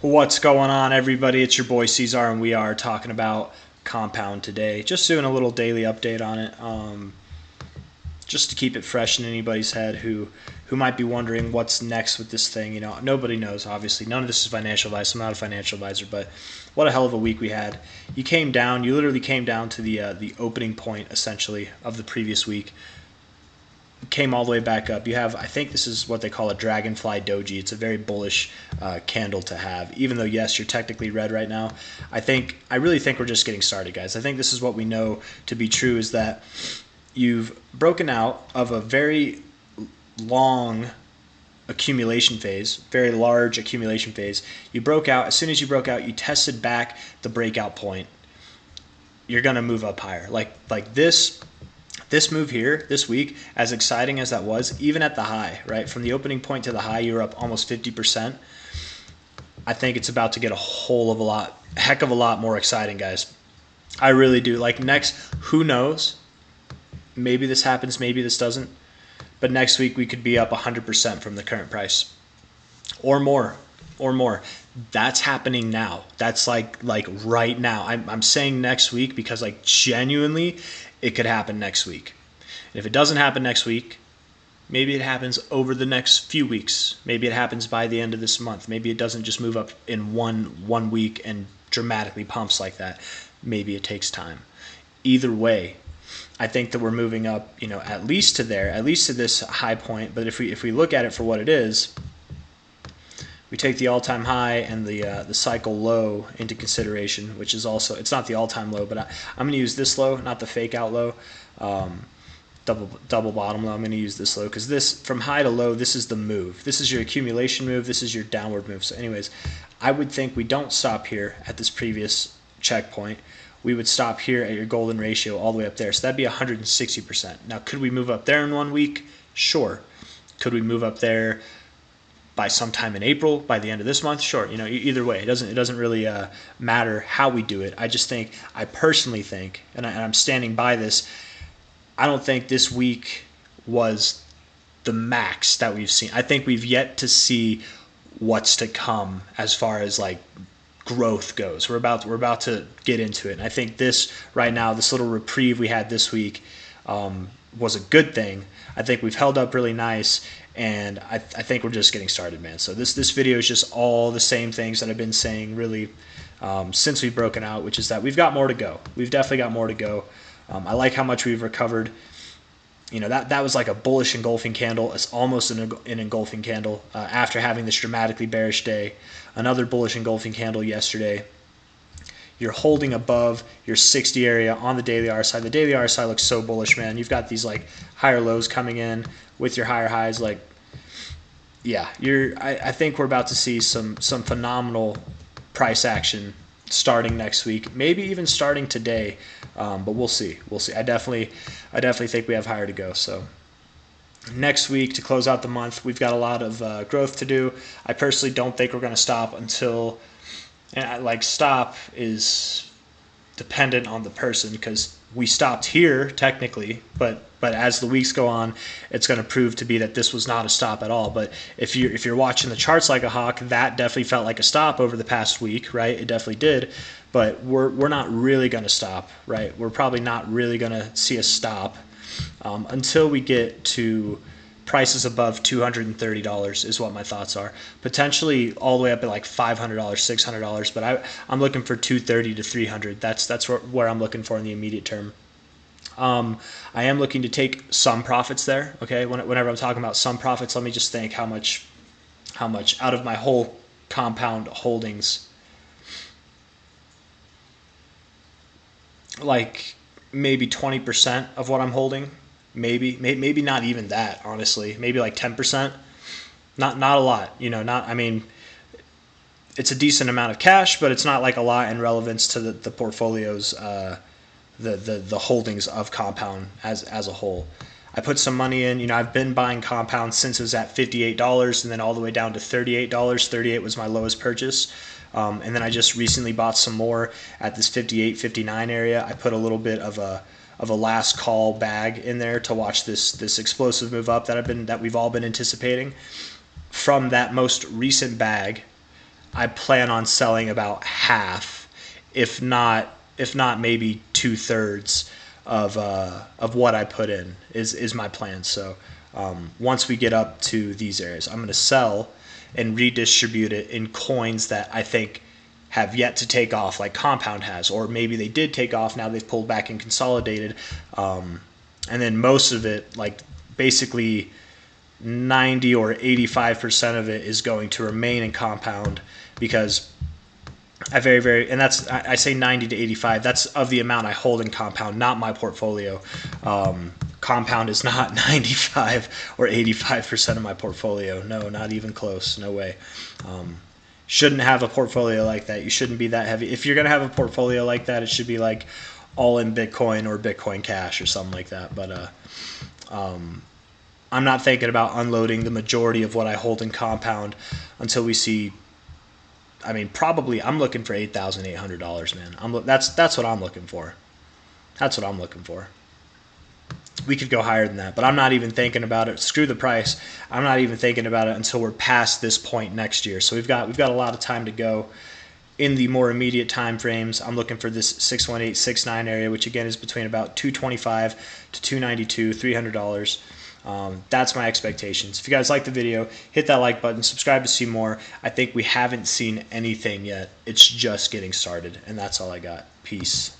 What's going on, everybody? It's your boy C-Zar, and we are talking about Compound today. Just doing a little daily update on it, just to keep it fresh in anybody's head who might be wondering what's next with this thing. You know, nobody knows. Obviously, none of this is financial advice. I'm not a financial advisor, but what a hell of a week we had. You came down. You literally came down to the opening point, essentially, of the previous week. Came all the way back up. You have, I think this is what they call a dragonfly doji. It's a very bullish candle to have, even though, yes, you're technically red right now. I really think we're just getting started, guys. I think this is what we know to be true, is that you've broken out of a very long accumulation phase, very large accumulation phase. You broke out. As soon as you broke out, you tested back the breakout point. You're going to move up higher. Like this move here this week, as exciting as that was, even at the high, right? From the opening point to the high, you were up almost 50%. I think it's about to get a heck of a lot more exciting, guys. I really do. Like next, who knows? Maybe this happens, maybe this doesn't. But next week we could be up 100% from the current price. Or more. That's happening now. That's like right now. I'm saying next week because like genuinely it could happen next week. And if it doesn't happen next week, maybe it happens over the next few weeks. Maybe it happens by the end of this month. Maybe it doesn't just move up in one week and dramatically pumps like that. Maybe it takes time. Either way, I think that we're moving up, at least to this high point. But if we look at it for what it is, we take the all-time high and the cycle low into consideration, which is also, it's not the all-time low, but I'm going to use this low, not the fake out low, double bottom low. I'm going to use this low because this, from high to low, this is the move. This is your accumulation move. This is your downward move. So anyways, I would think we don't stop here at this previous checkpoint. We would stop here at your golden ratio all the way up there. So that'd be 160%. Now, could we move up there in 1 week? Sure. Could we move up there by sometime in April, by the end of this month? Sure. Either way, it doesn't really matter how we do it. I personally think, and I'm standing by this, I don't think this week was the max that we've seen. I think we've yet to see what's to come as far as like growth goes. We're about to get into it. And I think this right now, this little reprieve we had this week, was a good thing. I think we've held up really nice, and I think we're just getting started, man. So this video is just all the same things that I've been saying really since we've broken out, which is that we've got more to go. We've definitely got more to go. I like how much we've recovered. That was like a bullish engulfing candle. It's almost an engulfing candle after having this dramatically bearish day. Another bullish engulfing candle yesterday. You're holding above your 60 area on the daily RSI. The daily RSI looks so bullish, man. You've got these like higher lows coming in with your higher highs. Like, yeah, I think we're about to see some phenomenal price action starting next week, maybe even starting today. But we'll see. I definitely think we have higher to go. So next week, to close out the month, we've got a lot of growth to do. I personally don't think we're going to stop until. And stop is dependent on the person, because we stopped here technically, but as the weeks go on, it's going to prove to be that this was not a stop at all. But if you're watching the charts like a hawk, that definitely felt like a stop over the past week, right? It definitely did. But we're not really going to stop, right? We're probably not really going to see a stop until we get to prices above $230 is what my thoughts are. Potentially all the way up at like $500, $600, but I'm looking for $230 to $300. That's where I'm looking for in the immediate term. I am looking to take some profits there. Okay, whenever I'm talking about some profits, let me just think how much out of my whole compound holdings. Like maybe 20% of what I'm holding. Maybe not even that, honestly. Maybe like 10%. Not a lot, I mean, it's a decent amount of cash, but it's not like a lot in relevance to the portfolio's the holdings of Compound as a whole. I put some money in. I've been buying Compound since it was at $58 and then all the way down to $38. $38 was my lowest purchase. And then I just recently bought some more at this 58, 59 area. I put a little bit of a last call bag in there to watch this explosive move up that we've all been anticipating. From that most recent bag, I plan on selling about half, if not maybe 2/3 of what I put in is my plan. So once we get up to these areas, I'm going to sell and redistribute it in coins that I think have yet to take off, like Compound has, or maybe they did take off, now they've pulled back and consolidated, and then most of it, like basically 90 or 85% of it, is going to remain in Compound, because and that's, I say 90 to 85. That's of the amount I hold in Compound, not my portfolio. Compound is not 95 or 85% of my portfolio. No, not even close. No way. Shouldn't have a portfolio like that. You shouldn't be that heavy. If you're going to have a portfolio like that, it should be like all in Bitcoin or Bitcoin Cash or something like that. But I'm not thinking about unloading the majority of what I hold in Compound until we see. I mean, probably I'm looking for $8,800, man. That's what I'm looking for. That's what I'm looking for. We could go higher than that, but I'm not even thinking about it. Screw the price. I'm not even thinking about it until we're past this point next year. So we've got a lot of time to go. In the more immediate time frames, I'm looking for this 61869 area, which again is between about 225 to 292, $300. That's my expectations. If you guys like the video, hit that like button, subscribe to see more. I think we haven't seen anything yet. It's just getting started, and that's all I got. Peace.